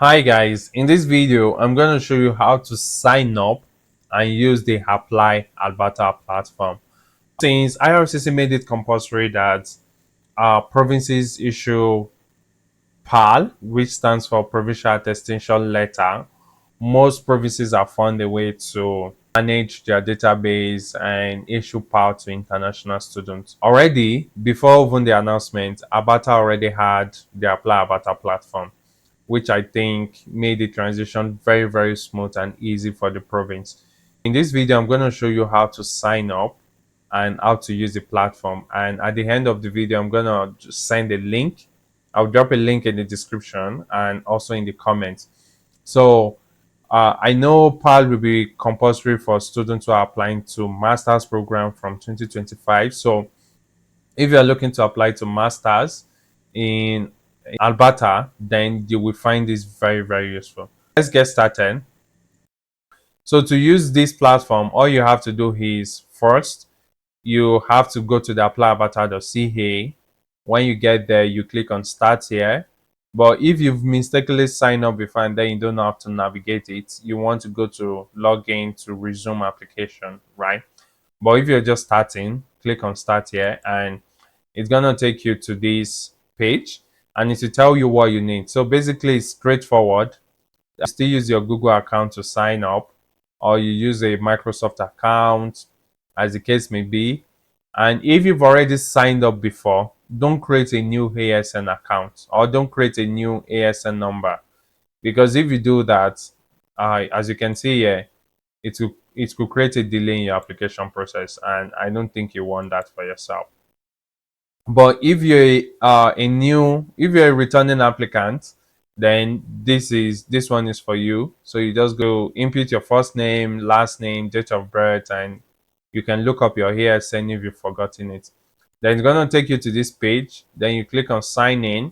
Hi guys, in this video I'm going to show you how to sign up and use the ApplyAlberta platform. Since IRCC made it compulsory that provinces issue PAL, which stands for Provincial Attestation Letter, most provinces have found a way to manage their database and issue PAL to international students. Already, before even the announcement, Alberta already had the ApplyAlberta platform, which I think made the transition very, very smooth and easy for the province. In this video, I'm going to show you how to sign up and how to use the platform. And at the end of the video, I'm going to just send a link. I'll drop a link in the description and also in the comments. So I know PAL will be compulsory for students who are applying to master's program from 2025. So if you're looking to apply to masters in Alberta, then you will find this very, very useful. Let's get started. So to use this platform, all you have to do is first, you have to go to the applyalberta.ca. When you get there, you click on start here. But if you've mistakenly signed up before and then you don't have to navigate it, you want to go to login to resume application, right? But if you're just starting, click on start here and it's gonna take you to this page and it will tell you what you need. So basically it's straightforward. You still use your Google account to sign up, or you use a Microsoft account, as the case may be. And if you've already signed up before, don't create a new ASN account or don't create a new ASN number, because if you do that, as you can see here, it could create a delay in your application process, and I don't think you want that for yourself. But if you're if you're a returning applicant, then this one is for you. So you just go input your first name, last name, date of birth, and you can look up your ASN if you've forgotten it. Then it's gonna take you to this page. Then you click on sign in.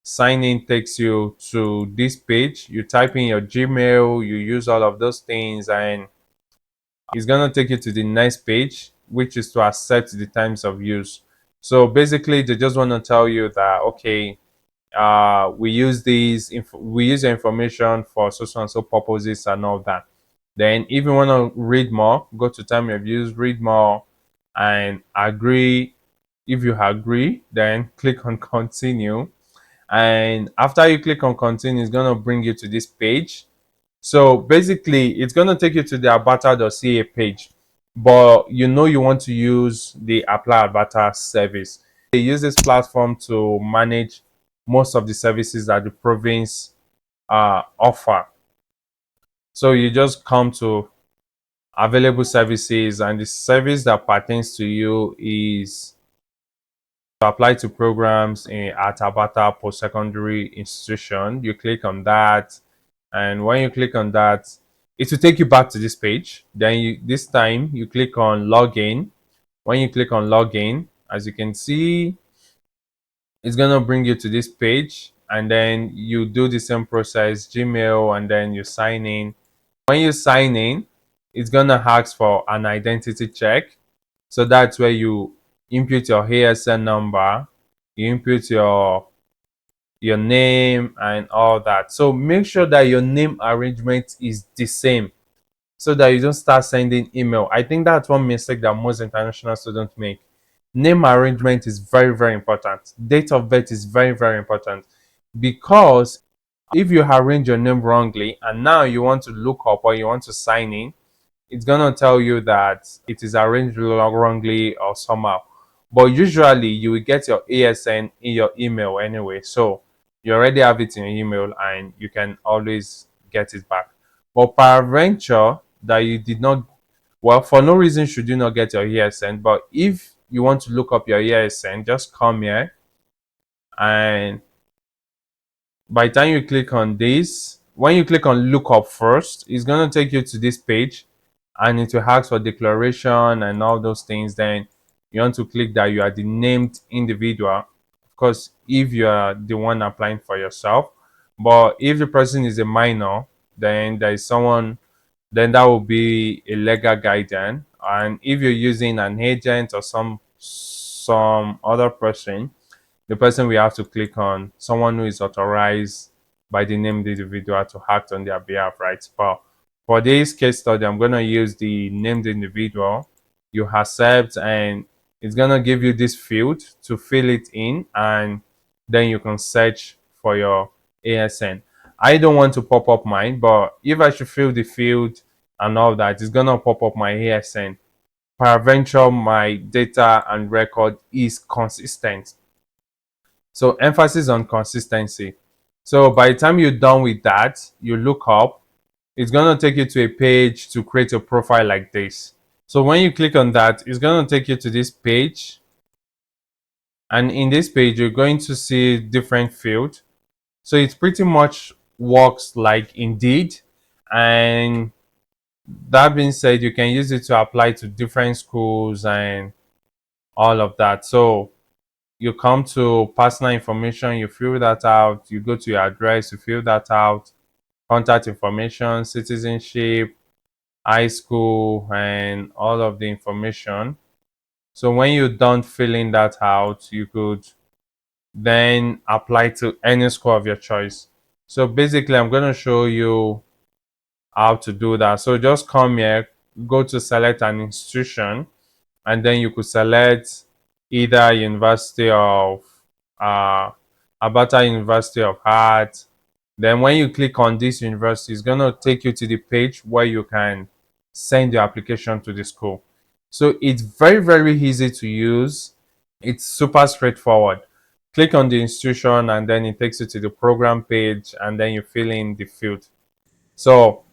Sign in takes you to this page. You type in your Gmail, you use all of those things, and it's gonna take you to the next page, which is to accept the times of use. So basically, they just want to tell you that okay, we use we use the information for so and so purposes and all that. Then, if you want to read more, go to time of use, read more, and agree. If you agree, then click on continue. And after you click on continue, it's gonna bring you to this page. So basically, it's going to take you to the alberta.ca page, but you know you want to use the Apply Alberta service. They use this platform to manage most of the services that the province offer. So you just come to available services, and the service that pertains to you is to apply to programs at Alberta Post-Secondary Institution. You click on that, and when you click on that, it will take you back to this page. Then this time you click on login. When you click on login, as you can see, it's gonna bring you to this page, and then you do the same process, Gmail, and then you sign in. When you sign in, it's gonna ask for an identity check. So that's where you input your ASN number, you input your name and all that. So make sure that your name arrangement is the same so that you don't start sending email. I think that's one mistake that most international students make. Name arrangement is very, very important. Date of birth is very, very important, because if you arrange your name wrongly and now you want to look up or you want to sign in, it's gonna tell you that it is arranged wrongly or somehow. But usually you will get your ASN in your email anyway, so you already have it in your email and you can always get it back. But peradventure that you did not, well, for no reason should you not get your ASN. But if you want to look up your ASN, just come here, and by the time you click on this, when you click on look up first, it's going to take you to this page and it will ask for declaration and all those things. Then you want to click that you are the named individual, of course, if you are the one applying for yourself. But if the person is a minor, then there is someone, then that will be a legal guardian. And if you're using an agent or some other person, the person we have to click on someone who is authorized by the named individual to act on their behalf, right? But for this case study, I'm going to use the named individual. You accept, and it's going to give you this field to fill it in, and then you can search for your ASN. I don't want to pop up mine, but if I should fill the field and all that, it's going to pop up my ASN. Peradventure, my data and record is consistent. So emphasis on consistency. So by the time you're done with that, you look up, it's going to take you to a page to create a profile like this. So when you click on that, it's going to take you to this page. And in this page, you're going to see different fields. So it pretty much works like Indeed. And that being said, you can use it to apply to different schools and all of that. So you come to personal information, you fill that out, you go to your address, you fill that out, contact information, citizenship, high school, and all of the information. So when you're done filling that out, you could then apply to any school of your choice. So basically, I'm going to show you how to do that. So just come here, go to select an institution, and then you could select either University of uh, Alberta University of Art. Then when you click on this university, it's going to take you to the page where you can send your application to the school. So it's very, very easy to use. It's super straightforward. Click on the institution and then it takes you to the program page and then you fill in the field. So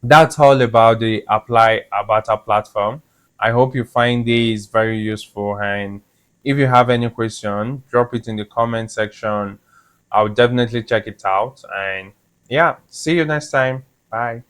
that's all about the ApplyAlberta platform. I hope you find this very useful, and if you have any question, drop it in the comment section. I'll definitely check it out, and yeah, see you next time. Bye.